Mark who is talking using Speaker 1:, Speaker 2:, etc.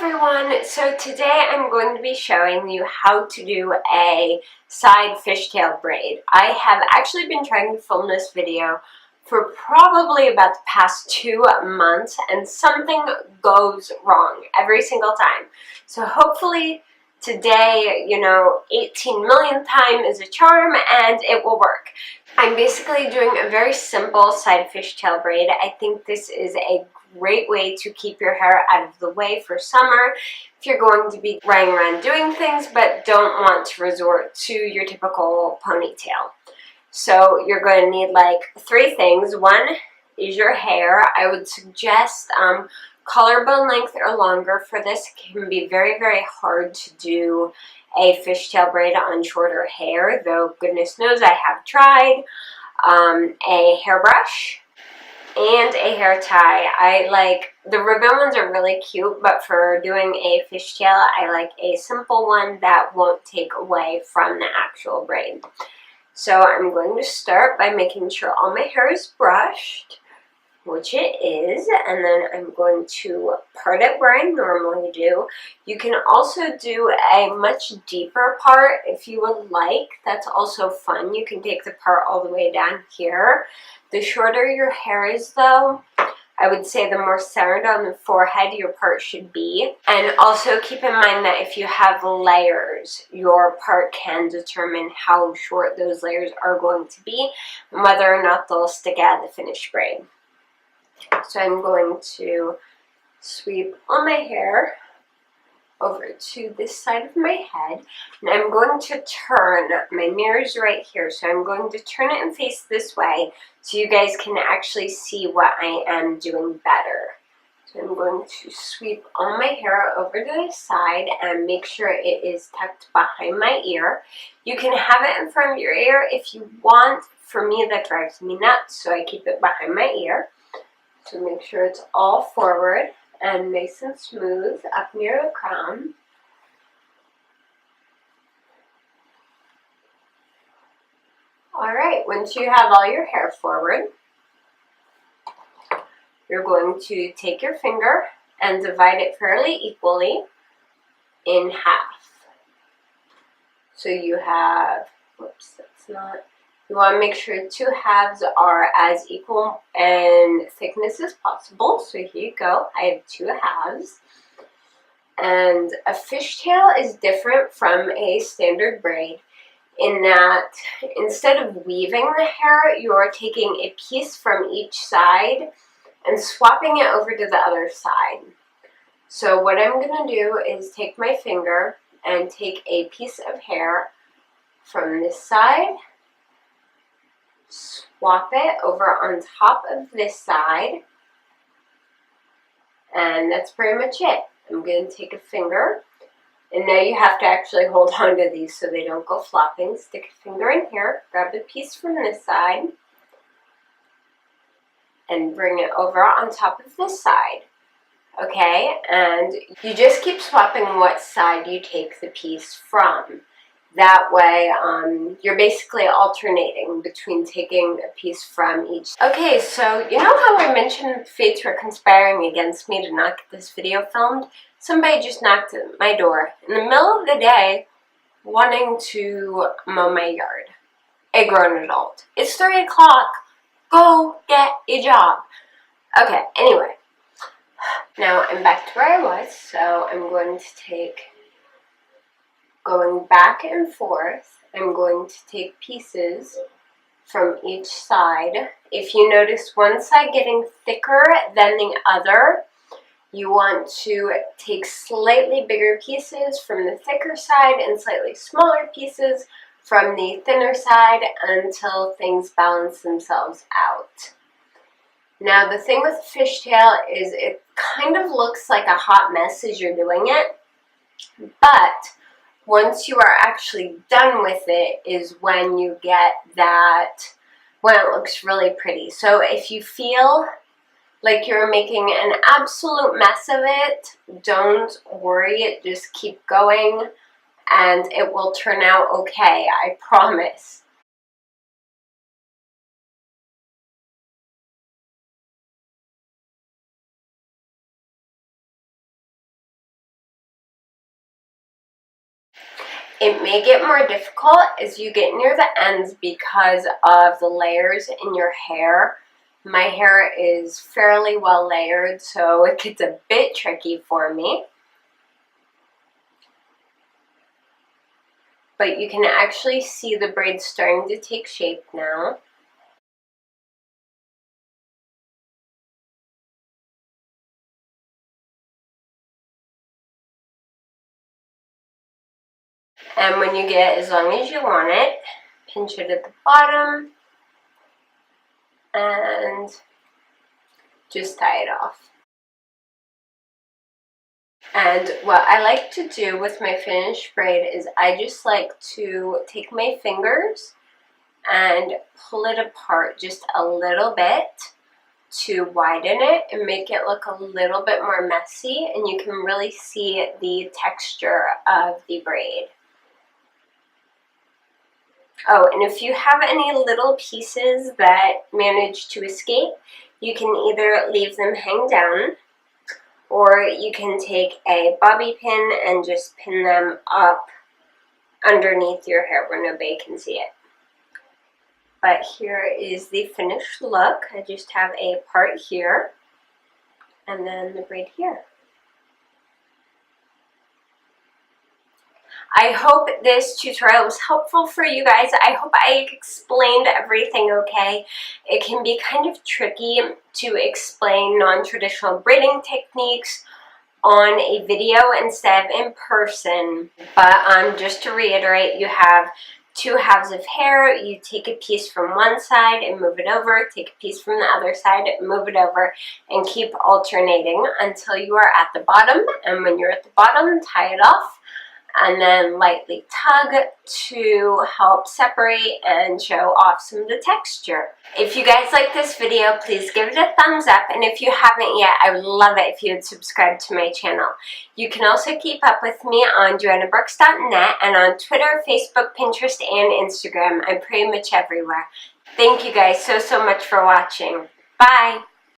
Speaker 1: everyone, so today I'm going to be showing you how to do a side fishtail braid. I have actually been trying to film this video for probably about the past 2 months and something goes wrong every single time. So hopefully today, 18 millionth time is a charm and it will work. I'm basically doing a very simple side fishtail braid. I think this is a great way to keep your hair out of the way for summer if you're going to be running around doing things but don't want to resort to your typical ponytail. So you're going to need like 3 things. One is your hair. I would suggest collarbone length or longer for this. It can be very, very hard to do a fishtail braid on shorter hair, though goodness knows I have tried. A hairbrush and a hair tie. I like the ribbon ones are really cute, but for doing a fishtail, I like a simple one that won't take away from the actual braid. So I'm going to start by making sure all my hair is brushed, which it is, and then I'm going to part it where I normally do. You can also do a much deeper part if you would like. That's also fun. You can take the part all the way down here. The shorter your hair is, though, I would say the more centered on the forehead your part should be. And also keep in mind that if you have layers, your part can determine how short those layers are going to be and whether or not they'll stick out of the finished braid. So I'm going to sweep all my hair over to this side of my head, and I'm going to turn, my mirror's right here, so I'm going to turn it and face this way so you guys can actually see what I am doing better. So I'm going to sweep all my hair over to the side and make sure it is tucked behind my ear. You can have it in front of your ear if you want. For me, that drives me nuts, so I keep it behind my ear. So make sure it's all forward and nice and smooth up near the crown. Alright, once you have all your hair forward, you're going to take your finger and divide it fairly equally in half. So you have, whoops, that's not, you want to make sure 2 halves are as equal in thickness as possible. So here you go. I have 2 halves. And a fishtail is different from a standard braid in that instead of weaving the hair, you're taking a piece from each side and swapping it over to the other side. So what I'm going to do is take my finger and take a piece of hair from this side, swap it over on top of this side, and that's pretty much it. I'm going to take a finger, and now you have to actually hold on to these so they don't go flopping. Stick a finger in here, grab a piece from this side, and bring it over on top of this side. Okay, and you just keep swapping what side you take the piece from. That way, you're basically alternating between taking a piece from each. Okay, so you know how I mentioned fates were conspiring against me to not get this video filmed? Somebody just knocked at my door in the middle of the day wanting to mow my yard. A grown adult. It's 3 o'clock. Go get a job. Okay, anyway. Now I'm back to where I was, so I'm going to take, going back and forth, I'm going to take pieces from each side. If you notice one side getting thicker than the other, you want to take slightly bigger pieces from the thicker side and slightly smaller pieces from the thinner side until things balance themselves out. Now the thing with fishtail is it kind of looks like a hot mess as you're doing it, but once you are actually done with it is when you get that, when it looks really pretty. So if you feel like you're making an absolute mess of it, don't worry, just keep going and it will turn out okay, I promise. It may get more difficult as you get near the ends because of the layers in your hair. My hair is fairly well layered, so it gets a bit tricky for me. But you can actually see the braid starting to take shape now. And when you get as long as you want it, pinch it at the bottom and just tie it off. And what I like to do with my finished braid is I just like to take my fingers and pull it apart just a little bit to widen it and make it look a little bit more messy, and you can really see the texture of the braid. Oh, and if you have any little pieces that manage to escape, you can either leave them hang down, or you can take a bobby pin and just pin them up underneath your hair where nobody can see it. But here is the finished look. I just have a part here and then the braid here. I hope this tutorial was helpful for you guys. I hope I explained everything okay. It can be kind of tricky to explain non-traditional braiding techniques on a video instead of in person. But just to reiterate, you have two halves of hair. You take a piece from one side and move it over, take a piece from the other side and move it over, and keep alternating until you are at the bottom. And when you're at the bottom, tie it off and then lightly tug to help separate and show off some of the texture. If you guys like this video, please give it a thumbs up, and if you haven't yet, I would love it if you would subscribe to my channel. You can also keep up with me on JoannaBrooks.net and on Twitter, Facebook, Pinterest, and Instagram. I'm pretty much everywhere. Thank you guys so much for watching. Bye!